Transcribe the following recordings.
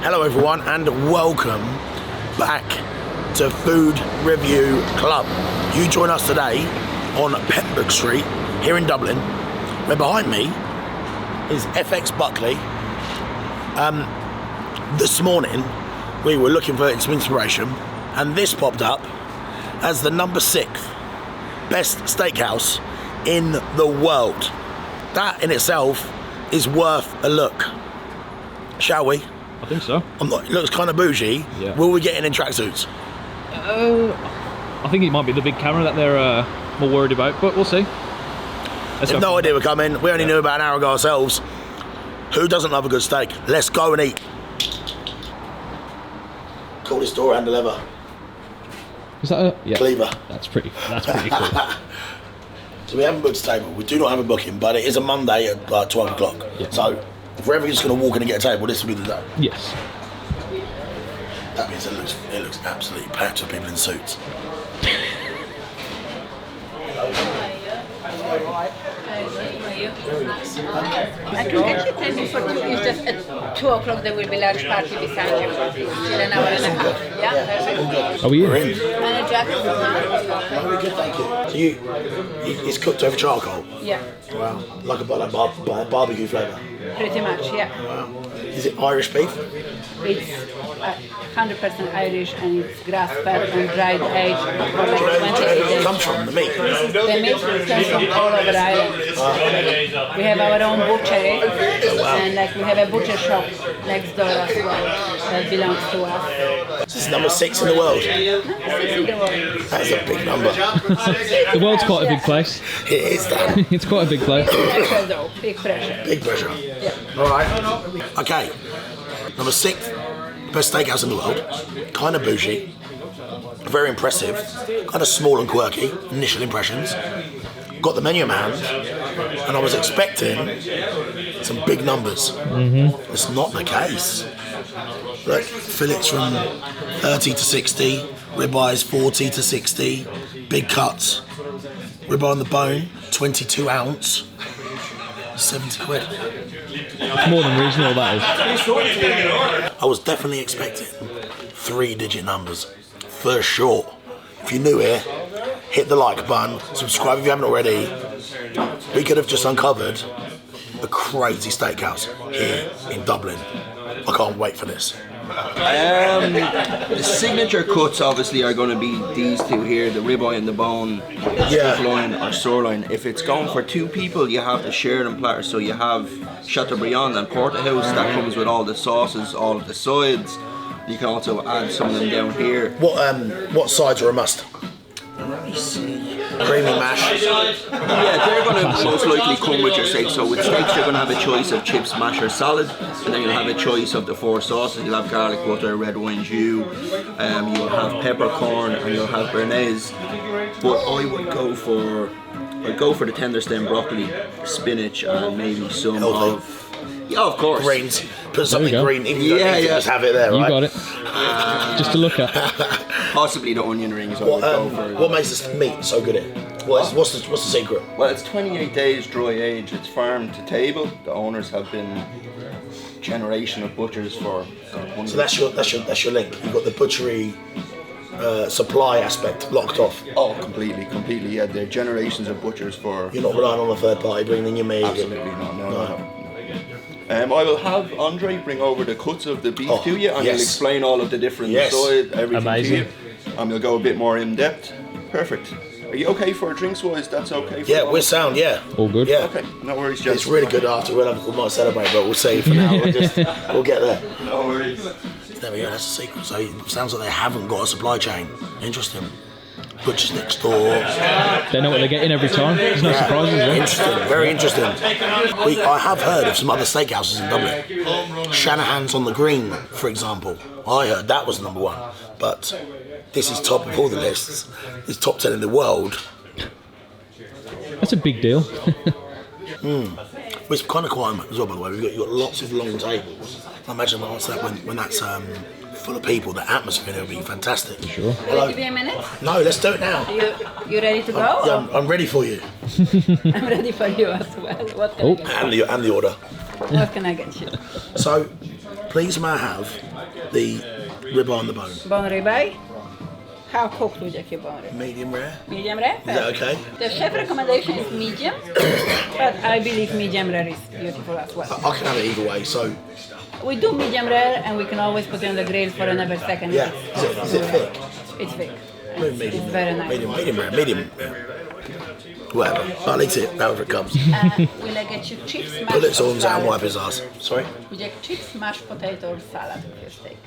Hello everyone and welcome back to Food Review Club. You join us today on Pembroke Street here in Dublin, where behind me is FX Buckley. This morning we were looking for some inspiration and this popped up as the number 6th best steakhouse in the world. That in itself is worth a look. Shall we? I think so. It looks kind of bougie. Yeah. Will we get in tracksuits? I think it might be the big camera that they're more worried about, but we'll see. I've no idea we're coming. We only knew about an hour ago ourselves. Who doesn't love a good steak? Let's go and eat. Coolest door handle ever. Is that a Cleaver. That's pretty cool. So we haven't booked a table. We do not have a booking, but it is a Monday at 12 o'clock. Yeah. So if we're ever just going to walk in and get a table, this will be the day. Yes. That means it looks absolutely packed with people in suits. I can actually tell you for 2 is just at 2 o'clock there will be large party beside you. In an hour and a half. Yeah, perfect. Are we in? And a jacket. Very good, thank you. So it's cooked over charcoal? Yeah, Wow. Like a barbecue flavour? pretty much, yeah. Wow. Is it Irish beef? It's 100% Irish and it's grass-fed and dried aged for like 28 Where days. it comes from, the meat? The meat comes from all over Ireland. We have our own butchery and like we have a butcher shop next door as well that belongs to us. This is number 6 in the world. 6 in the world. That is a big number. The world's quite a big place. It is that. It's quite a big place. Pressure though, big pressure. Big pressure. Yeah. Alright. Okay. Number 6th best steakhouse in the world. Kind of bougie. Very impressive. Kind of small and quirky. Initial impressions. Got the menu in my hand. And I was expecting some big numbers. It's not the case. Look, fillets from 30 to 60. Ribeyes 40 to 60. Big cuts. Ribeye on the bone, 22 ounce. 70 quid. More than reasonable, that is. I was definitely expecting 3-digit numbers, for sure. If you're new here, hit the like button, subscribe if you haven't already. We could have just uncovered a crazy steakhouse here in Dublin. I can't wait for this. The signature cuts obviously are going to be these two here, the ribeye and the bone, loin or sirloin. If it's going for 2 people, you have the Sheridan platter, so you have Chateaubriand and Porterhouse that comes with all the sauces, all of the sides. You can also add some of them down here. What sides are a must? Let me see. Creamy mash. Yeah, they're going to most likely come with your steak. So with steaks, you're going to have a choice of chips, mash or salad, and then you'll have a choice of the 4 sauces. You'll have garlic butter, red wine jus, you'll have peppercorn, and you'll have béarnaise. But I would go for the tender stem broccoli, spinach, and maybe some Healthy. of. Yeah, of course. Greens. Put something go. green. Even just have it there, You right? got it. Just to look at. Possibly the onion rings. I would go for. What makes this meat so good here? What's the secret? Well, it's 28 days dry age. It's farm to table. The owners have been generation of butchers for. So that's your link. You've got the butchery supply aspect locked off. Oh, completely. Yeah, they're generations of butchers for. You're not relying on a third party bringing in your meat. Absolutely not. No. I will have Andre bring over the cuts of the beef to you, and he'll explain all of the different sides, everything Amazing. to you, and we'll go a bit more in depth. Perfect. Are you okay for drinks wise? That's okay for Yeah, all? we're sound. Yeah. All good. Yeah. Okay, no worries, gents. It's really good after. We might celebrate, but we'll save for now. We'll get there. No worries. There we go. That's the secret. So it sounds like they haven't got a supply chain. Interesting. Butchers next door. They know what they're getting every time. There's no surprises there. Interesting. Very interesting. I have heard of some other steakhouses in Dublin. Shanahan's on the Green, for example. I heard that was number 1, but this is top of all the lists. It's top 10 in the world. That's a big deal. It's kind of quiet as well, by the way. You've got lots of long tables. I imagine when that's full of people, the atmosphere will be fantastic. Sure. Will it be a minute? No, let's do it now. You ready to go? Yeah, I'm ready for you. I'm ready for you as well. What can I get? And the order. What can I get you? So, Please may I have the ribeye on the bone? Bone ribeye. How cooked would you keep bone ribeye? Medium rare? Medium rare? Is that okay? The chef recommendation is medium, but I believe medium rare is beautiful as well. I can have it either way, so We do medium rare, and we can always put it on the grill for another second. yeah. Is it thick? It's thick. Medium. It's very nice. Medium rare, medium. Whatever. I'll eat it, however it comes. Will I get you chips, mashed Put its horns out and salad? wipe his ass. Sorry? Would you like chips, mashed potato, or salad with your steak?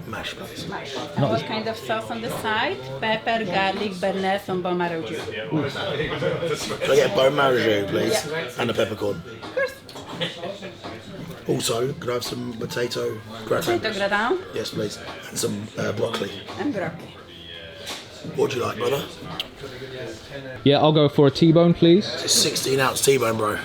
Mash, please. Mashed. And what kind of sauce on the side? Pepper, garlic, béarnaise, and bone marrow juice. Can I get a bone marrow jus, please? Yeah. And a peppercorn. Of course. Also, could I have some potato gratin? Potato gratin Yes, please. And some broccoli. and broccoli. What do you like, brother? Yeah, I'll go for a T-bone, please. It's a 16-ounce T-bone, bro.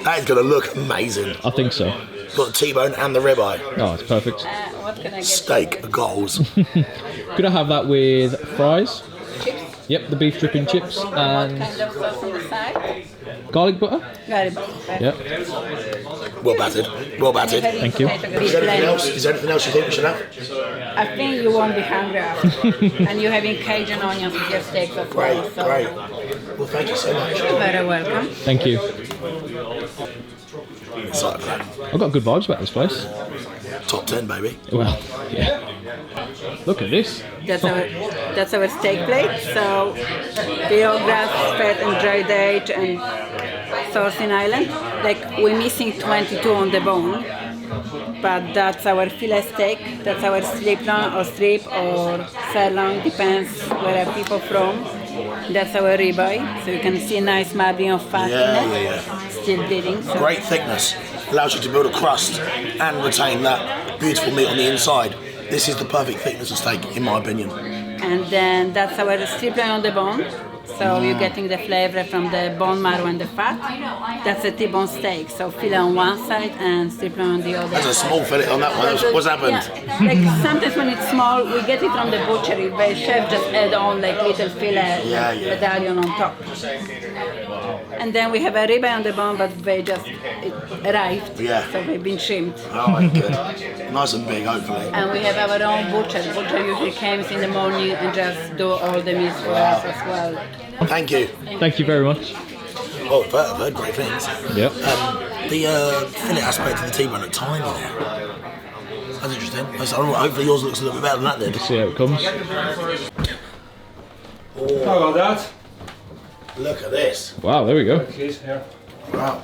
That is going to look amazing. I think so. Got the T-bone and the ribeye. Oh, it's perfect. What can I get Steak, you? goals. Could I have that with fries? Chips. Yep, the beef dripping chips What and kind of sauce on the side? garlic butter. Garlic butter. Yep. Well battered. Well battered. Thank you. Is there anything else? Is there anything else you think we should have? I think you won't be hungry after. And you're having Cajun onions with your steaks as Great, well. So great. Well, thank you so much. you're very welcome. Thank you. I'm excited for that. I've got good vibes about this place. Top 10, baby. Well, yeah. Look at this. That's our steak plate. So pure grass-fed and dried aged and sourced in Ireland. Like we're missing 22 on the bone, but that's our fillet steak. That's our sirloin or strip or sirloin, depends where are people from. That's our ribeye. So you can see a nice marbling of fat in it. Yeah. Still bleeding. So Great thickness. Allows you to build a crust and retain that beautiful meat on the inside. This is the perfect thickness of steak, in my opinion. And then that's our sirloin on the bone. So you're getting the flavor from the bone marrow and the fat. That's a T-bone steak. So fillet on one side and sirloin on the other. There's a small fillet on that one. What's happened? Yeah. Like sometimes when it's small, we get it from the butchery. The chef just add on like little fillet medallion on top. And then we have a ribeye on the bone, but they just it arrived. Yeah. So they've been trimmed. Oh, good. Nice and big, hopefully. And we have our own butcher. Butcher usually comes in the morning and just do all the meats for us as well. Thank you. Thank you very much. Oh, I've heard great things. Yep. The fillet aspect of the T-bone looked tiny there. That's interesting. Hopefully yours looks a little bit better than that then. See how it comes. How about that? Look at this. Wow, there we go. Please, here. Wow.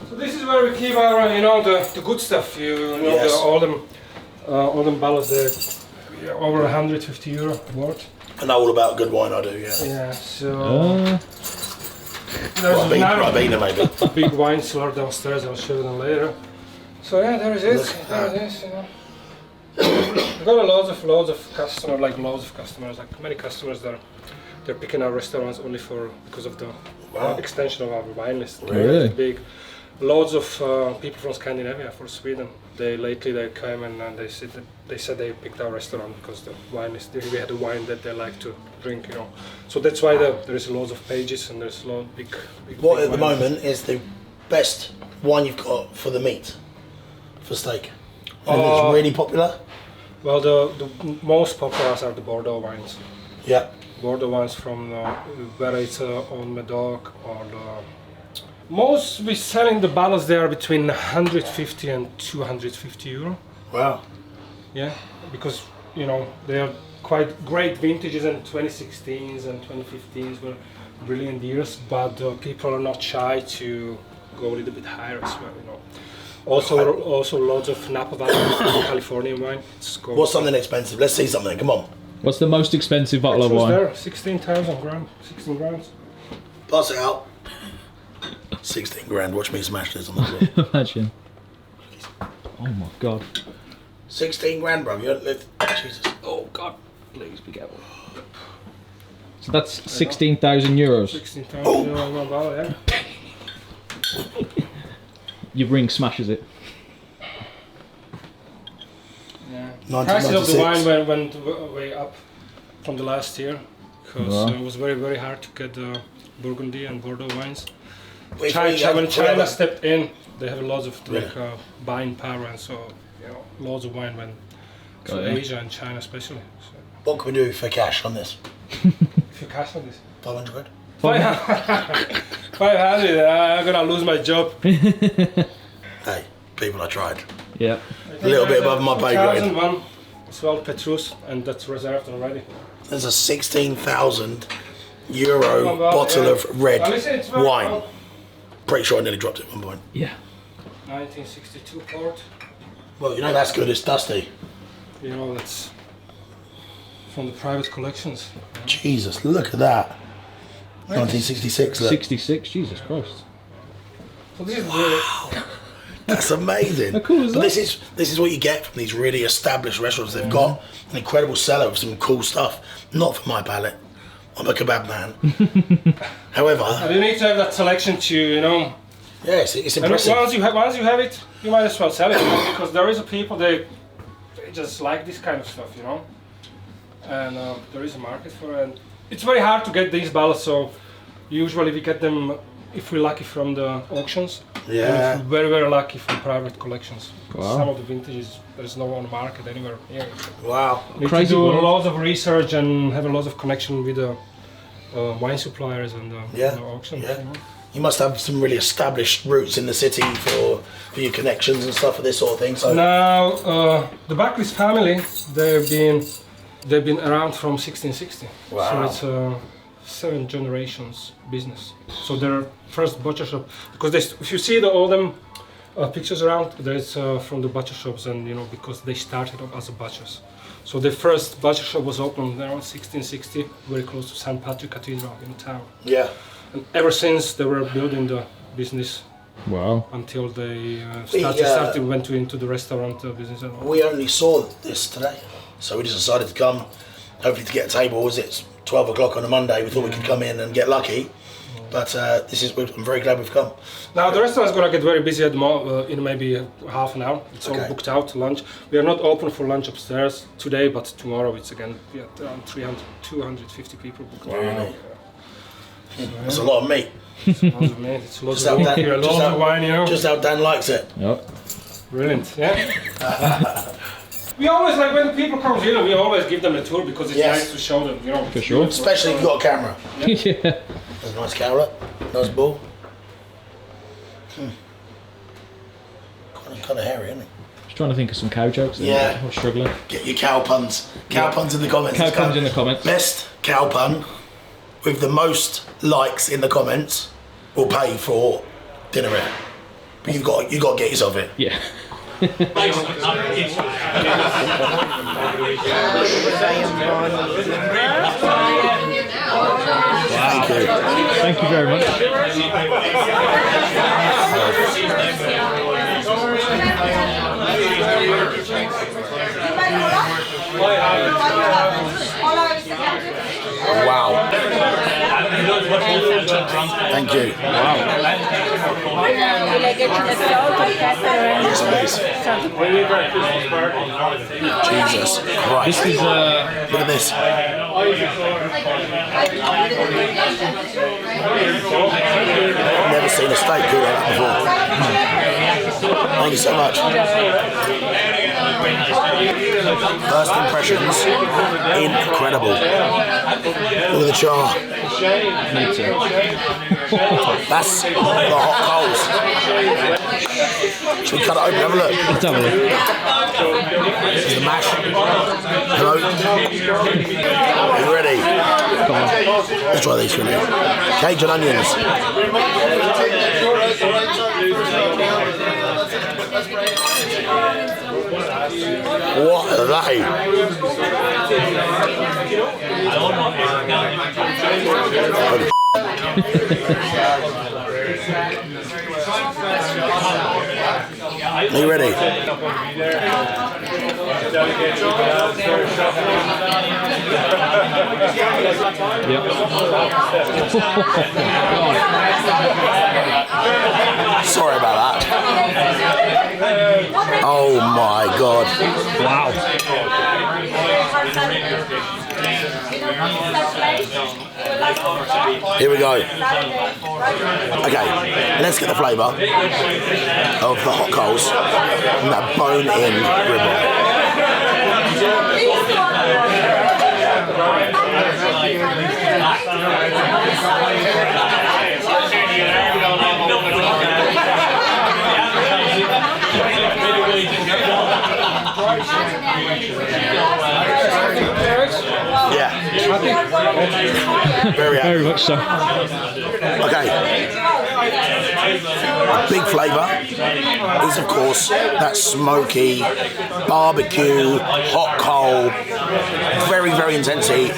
So this is where we keep our, the good stuff. Yes. All them bottles there, over 150 euro worth. I know all about good wine, I do, yeah. Yeah. So there's Ribena maybe. a big wine cellar downstairs. I'll show you them later. So yeah, there is it. Look at There it is. We've got loads of customers, like many customers that they're picking our restaurants only because of the extension of our wine list. Really? It's big. Loads of people from Scandinavia, from Sweden. They came and they said they picked our restaurant because the wine list. We had a wine that they like to drink, So that's why there is loads of pages and there's a big. What big at the wine. moment is the best wine you've got for the meat, for steak? And it's really popular? Well, the most popular are the Bordeaux wines. Yeah. Bordeaux wines from whether it's on Medoc or the most we selling the bottles there between 150 and 250 euro. Wow. Yeah, because they are quite great vintages, and 2016s and 2015s were brilliant years. But people are not shy to go a little bit higher as well. Also lots of Napa Valley Californian wine. What's something expensive? Let's see something, come on. What's the most expensive bottle of wine? There, 16,000 grams, 16 grams. Pass it out. 16 grand, watch me smash this on the floor. Imagine. Oh my god. 16 grand, bro. Jesus. Oh god. Please be careful. So that's 16,000 euros. 16,000 euro one bottle, yeah. Your ring smashes it. Yeah. Prices of the wine went way up from the last year because it was very, very hard to get Burgundy and Bordeaux wines. When China stepped in, they have lots of buying power, and so lots of wine went to Asia and China especially. So. What can we do for cash on this? If you cash on this, 500 quid. 500. I'm gonna lose my job. Hey, people, I tried. Yeah. A little bit above my pay grade. 2001. It's well Petrus, and that's reserved already. There's a 16,000 euro bottle of red wine. Pretty sure I nearly dropped it at one point. Yeah. 1962 port. Well, you know that's good. It's dusty. You know, that's from the private collections. Jesus, look at that. 1966. Look. 66. Jesus Christ. So this is really, That's amazing. How cool is But that? this is what you get from these really established restaurants. They've got an incredible cellar with some cool stuff. Not for my palate. I'm a kebab man. However, and you need to have that selection to, yes, it's and impressive. once you have it, you might as well sell it, because there is a people they just like this kind of stuff, and there is a market for it. And it's very hard to get these bottles, so usually we get them, if we're lucky, from the auctions. Yeah. And if we're very, very lucky from private collections. Wow. Some of the vintages there's no on the market anywhere here. Wow. Need Crazy to do world. lots of research and have a lot of connection with the wine suppliers and Yeah. the auctions. Yeah. You must have some really established routes in the city for your connections and stuff for this sort of thing. So Now the Buckley's family, they've been around from 1660. Wow. So it's 7 generations business. So their first butcher shop, because if you see all them pictures around, there's from the butcher shops, and because they started up as a butchers. So the first butcher shop was opened around 1660, very close to St. Patrick Cathedral in town. yeah. And ever since they were building the business Wow. until they went into the restaurant business and all. We only saw this today, so we just decided to come, hopefully to get a table. It's 12 o'clock on a Monday. We thought we could come in and get lucky, but I'm very glad we've come. Now the restaurant is going to get very busy in maybe half an hour. It's all booked out to lunch. We are not open for lunch upstairs today, but tomorrow it's again around 250 people booked. Wow. That's a lot of meat. It's lots of meat. It's lots of Dan, a lot of wine, just how Dan likes it. Yep. Brilliant, yeah. We always, like when the people come here, we always give them a tour because it's nice to show them, For sure. Especially if you've got a camera. Yeah. There's a nice carrot, nice ball. Kind of hairy, isn't it? Just trying to think of some cow jokes. Yeah. I'm struggling. Get your cow puns. Cow puns in the comments. Cow puns in the comments. Best cow pun with the most likes in the comments will pay for dinner here. But you've got to get yourself in. Yeah. Thank you. Thank you very much. Wow. Thank you. Wow. Will I get you the salt or pepper? Yes, please. Jesus Christ. This is Look at this. I've never seen a steak good like that before. Thank you so much. First impressions, incredible. Look at the char. That's the hot coals. Should we cut it open? Have a look. let's have a look. This is the mash. Hello. Are you ready? Let's try these for you. Cajun onions. What are they? Are you ready? Sorry about that. Oh my God. Wow. Here we go. Okay, let's get the flavour of the hot coals and that bone-in ribeye. Yeah. Very much so. Okay. A big flavour is, of course, that smoky barbecue, hot coal, very, very intense heat,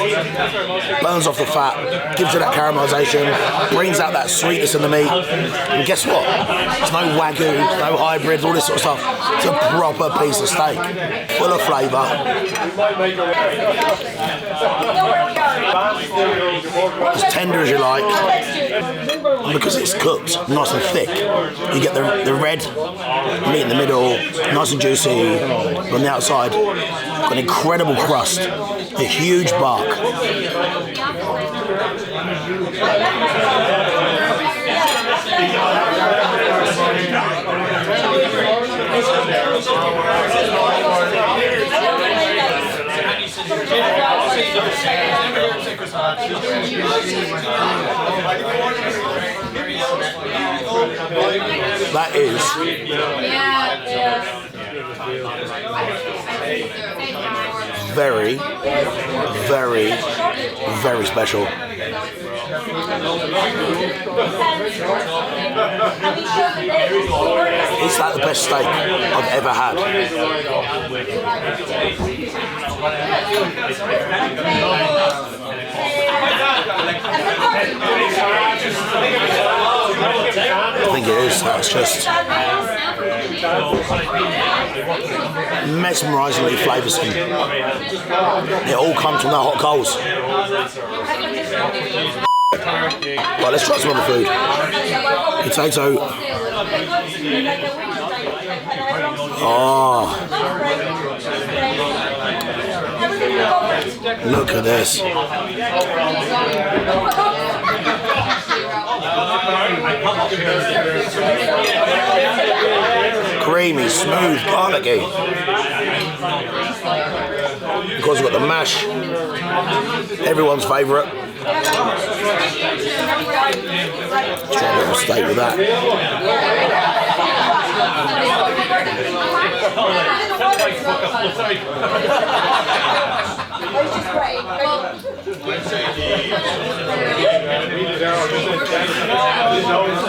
burns off the fat, gives it that caramelisation, brings out that sweetness in the meat. And guess what? It's no wagyu, no hybrids, all this sort of stuff. It's a proper piece of steak, full of flavour. As tender as you like, and because it's cooked nice and thick, you get the red meat in the middle, nice and juicy on the outside, got an incredible crust, a huge bark. That is very, very, very special. It's like the best steak I've ever had. I think it is. That's just mesmerisingly flavoursome. It all comes from the hot coals. Right, let's try some other food. Potato. Oh. Look at this. Creamy, smooth, garlicky. Of course, we've got the mash. Everyone's favourite. Let's try a little steak with that.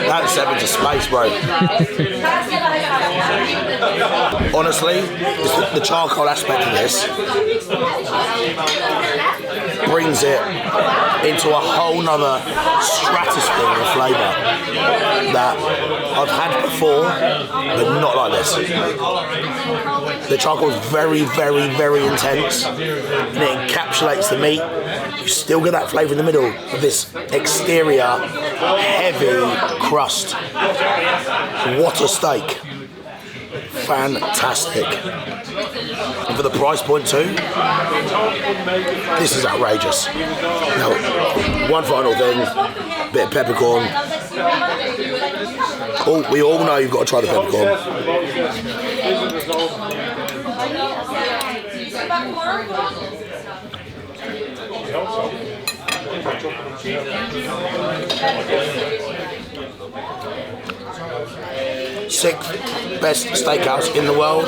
That's seven to space, bro. Honestly, it's the charcoal aspect of this brings it into a whole nother stratosphere of flavour that I've had before, but not like this. The charcoal is very, very, very intense, and it encapsulates the meat. You still get that flavour in the middle of this exterior heavy crust. What a steak. Fantastic. And for the price point too, this is outrageous. Now, one final thing, bit of peppercorn. Oh, we all know you've got to try the peppercorn. 6th best steakhouse in the world.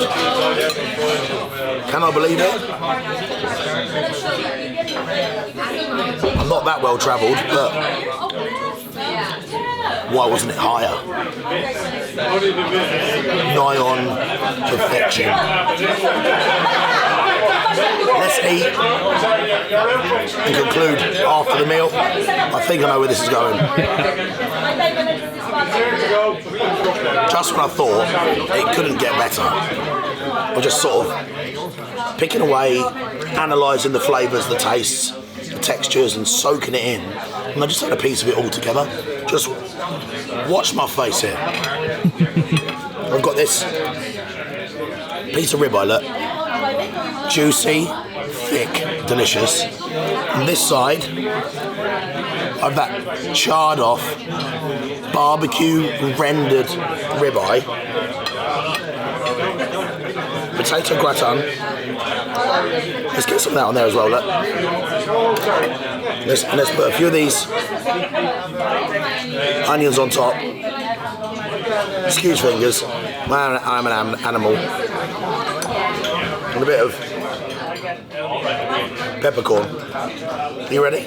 Can I believe it? I'm not that well travelled, but why wasn't it higher? Nigh on perfection. Let's eat and conclude after the meal. I think I know where this is going. Just when I thought it couldn't get better, I was just sort of picking away, analysing the flavours, the tastes, the textures, and soaking it in. And I just had a piece of it all together. Just watch my face here. I've got this piece of ribeye, look. juicy, thick, delicious. On this side, I have that charred off, barbecue rendered ribeye, potato gratin. Let's get some of that on there as well, look. Let's put a few of these onions on top. Excuse fingers, I'm an animal. And a bit of peppercorn. You ready?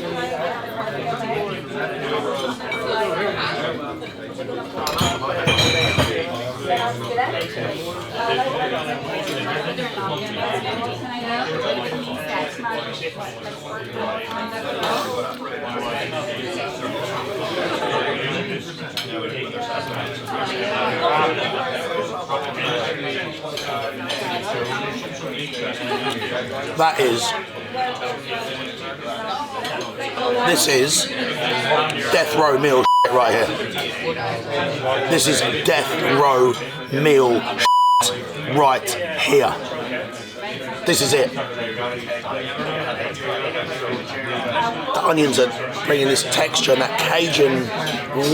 This is death row meal right here. This is death row meal right here. This is it. The onions are bringing this texture and that Cajun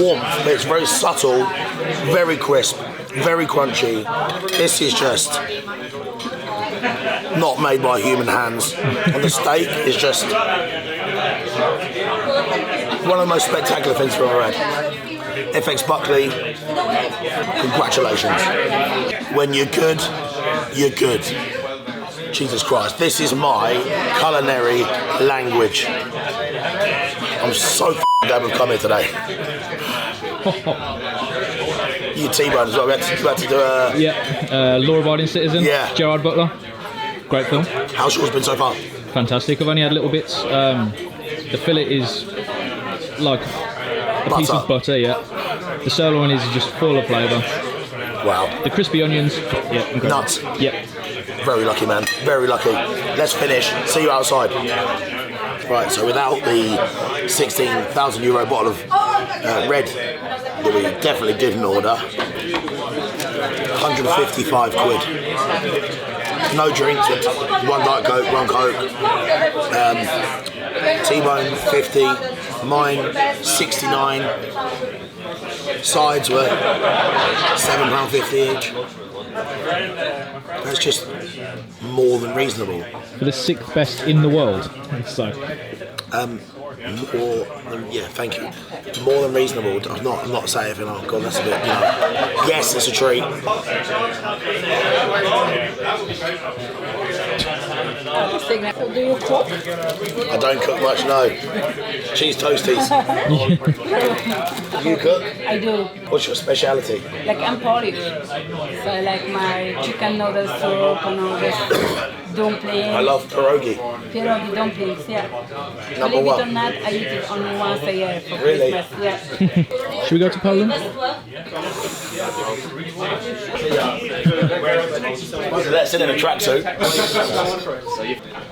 warmth, but it's very subtle, very crisp, very crunchy. This is just not made by human hands. And the steak is just one of the most spectacular things we've ever had. FX Buckley, congratulations. When you're good, you're good. Jesus Christ, this is my culinary language. I'm so glad we've come here today. You T-Bone as well, we had to do a... Yeah, law-abiding citizen, yeah. Gerard Butler. Great film. How's yours been so far? Fantastic. I've only had little bits. The fillet is like a piece of butter, yeah. The sirloin is just full of flavour. Wow. The crispy onions, yeah, incredible. Nuts. Yep. Very lucky, man. Very lucky. Let's finish. See you outside. Right, so without the €16,000 bottle of red that we definitely didn't order, 155 quid. No drinks, one Diet Coke, one Coke. T-Bone 50, mine 69. Sides were £7.50 each. That's just more than reasonable. For the 6th best in the world. So. More than, yeah, thank you. More than reasonable. I'm not saying anything. Oh God, that's a bit. Yes, it's a treat. Do you cook? I don't cook much, no. Cheese toasties. You cook? I do. What's your speciality? Like I'm Polish, so I like my chicken noodle soup and all this dumplings. I love pierogi. Pierogi dumplings, yeah. Number Believe one. it or not, I eat it only once a year for Really? Christmas. Yeah. Should we go to Poland? Let's sit in a tracksuit.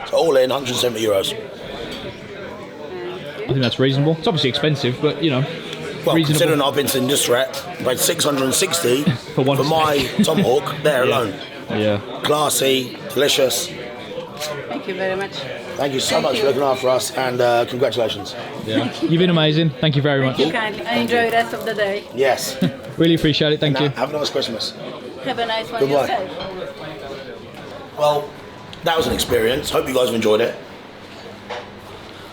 So all in €170. I think that's reasonable. It's obviously expensive, but you know, Well, reasonable. considering I've been to this rat, paid 660 For one my tomahawk there Yeah. alone. Yeah. Classy, delicious. Thank you very much. Thank you so much for looking after us, and congratulations. Yeah. You've been amazing. Thank you very much. Thank you kindly. I enjoy the rest of the day. Yes. Really appreciate it. Thank you. Have a nice Christmas. Have a nice one Goodbye. yourself. Well, that was an experience. Hope you guys have enjoyed it.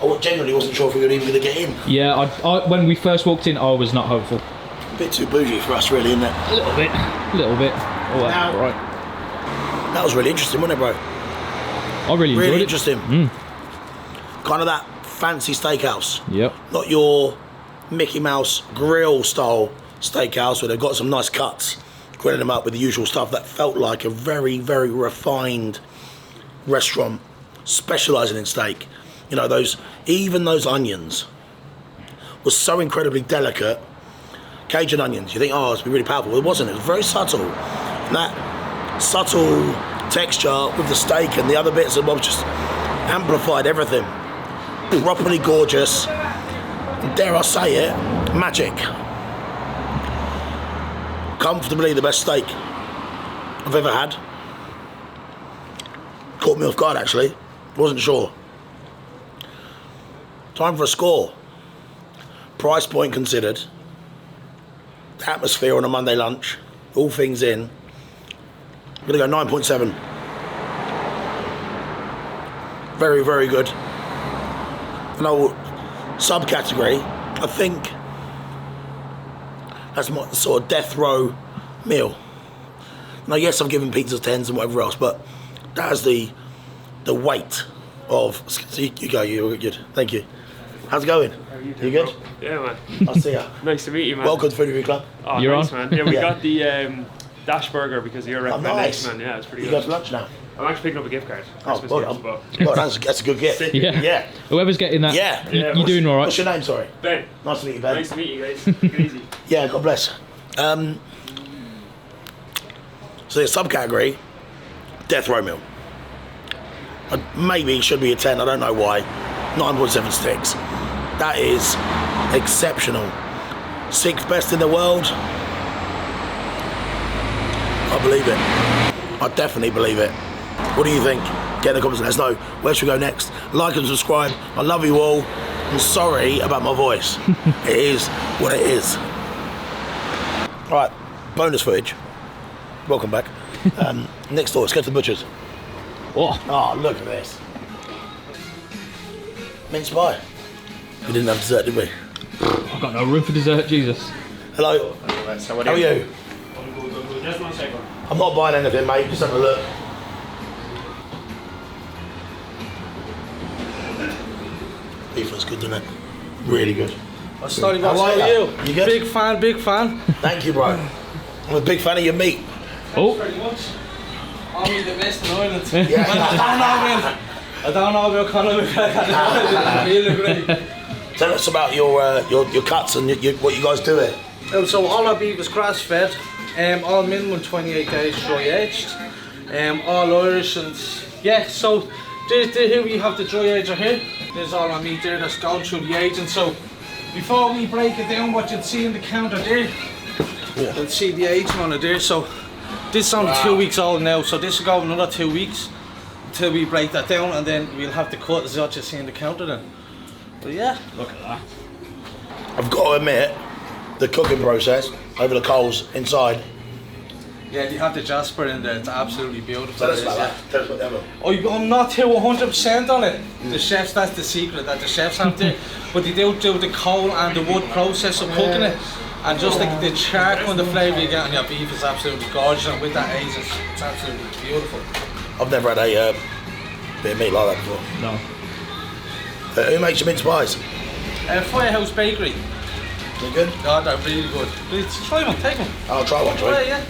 I genuinely wasn't sure if we were even going to get in. Yeah, I when we first walked in, I was not hopeful. A bit too bougie for us, really, isn't it? A little bit. Oh, that's Now- all right. That was really interesting, wasn't it, bro? I really enjoyed Really it. interesting. Kind of that fancy steakhouse. Yep. Not your Mickey Mouse grill style steakhouse where they've got some nice cuts, grilling them up with the usual stuff. That felt like a very, very refined restaurant specialising in steak. You know, even those onions were so incredibly delicate. Cajun onions, you think, oh, it's really powerful. Well, it wasn't. It was very subtle. And that subtle texture with the steak and the other bits and bobs just amplified everything. Properly gorgeous. And dare I say it, magic. Comfortably the best steak I've ever had. caught me off guard actually. Wasn't sure. Time for a score. Price point considered. Atmosphere on a Monday lunch. All things in. I'm gonna go 9.7. Very, very good. No subcategory. I think that's my sort of death row meal. Now, yes, I'm giving pizzas 10s and whatever else, but that has the weight of. So you go. You're good. Thank you. How's it going? You good? Yeah, man. I'll see ya. Nice to meet you, man. Welcome to Food Review Club. Oh, You're nice, on? man. Yeah, we Yeah. got the Dash Burger because of your recommendation, man. Yeah, it's pretty You good. go to lunch now. I'm actually picking up a gift card. Oh, Christmas well gifts, done. but Well, that's a good gift. Yeah. Yeah. Whoever's getting that, Yeah. you're doing all right. What's your name? Sorry. Ben, Nice to meet you, Ben. nice to meet you guys. Take it easy. Yeah, God bless. So the subcategory, death row meal. Maybe it should be a 10, I don't know why. 9.7 sticks. That is exceptional. 6th best in the world. I believe it. I definitely believe it. What do you think? Get in the comments and let us know. Where should we go next? Like and subscribe. I love you all. I'm sorry about my voice. It is what it is. Alright, bonus footage. Welcome back. Next door, let's go to the butcher's. Oh, Oh, look at this. Mince pie. We didn't have dessert, did we? I've got no room for dessert, Jesus. Hello. How are you? Just 1 second. I'm not buying anything, mate. Just have a look. Beef looks good, doesn't it? Really good. Sorry, How boss, are how are ya? you? You good? Big fan, big fan. Thank you, bro. I'm a big fan of your meat. Oh, Pretty much. Only the best in Ireland. Yeah. I don't know about Conor McGregor. Really great. Tell us about your cuts and what you guys do here. So all our beef is grass fed. All minimum 28 days dry aged. All Irish and yeah. So here we have the dry ager here. There's all our meat there that's gone through the aging. So before we break it down, what you'd see in the counter there, you'll see the aging on it there. So this is only 2 weeks old now. So this will go another 2 weeks until we break that down, and then we'll have the cut as what you see in the counter then. But yeah, look at that. I've got to admit, the cooking process over the coals inside. yeah, you have the Jasper in there. It's absolutely beautiful. Tell us It about is, that. Tell us about the other. I'm not too 100% on it. The chefs, that's the secret that the chefs have there. But they do the coal and the wood process of cooking it. And just like the charcoal and the flavour you get on your beef is absolutely gorgeous. And with that age, it's absolutely beautiful. I've never had a bit of meat like that before. No. Who makes your mince pies? Firehouse Bakery. You good? God, they're really good. Please try one, take one. I'll try one, Try Troy. it, yeah.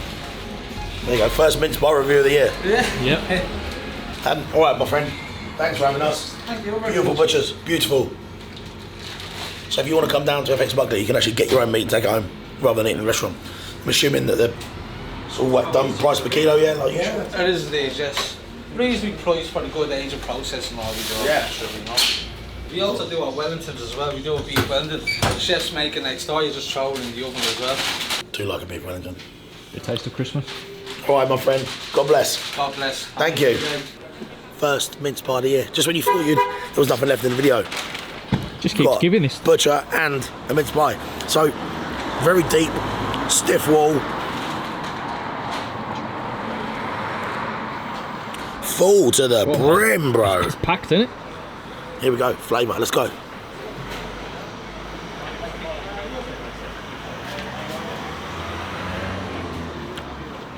There you go, first mince pie review of the year. Yeah. Yep. All right, my friend. Thanks for having us. Thank you very Beautiful much. butchers, beautiful. So if you want to come down to FX Buckley, you can actually get your own meat and take it home rather than eat in a restaurant. I'm assuming that it's all done price per kilo, yeah, like usual. It is the age, yes. Reasonably priced for the good age of process and all we do. Yeah. Sure, you know. We also do our Wellingtons as well. We do a beef Wellington. The chefs make it next door, you just throw it in the oven as well. Do like a beef Wellington. The taste of Christmas. All right, my friend. God bless. God bless. Thank you. First mince pie of the year. Just when you thought there was nothing left in the video. Just keeps Got giving this. butcher and a mince pie. So very deep, stiff wall, full to the brim, bro. It's packed, isn't it? Here we go, flavour. Let's go.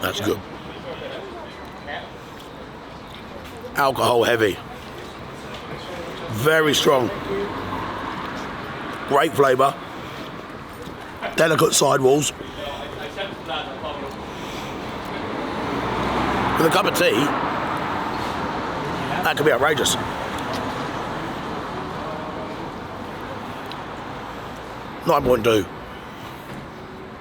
That's good. Alcohol heavy. Very strong. Great flavour. Delicate sidewalls. With a cup of tea, that could be outrageous. .2.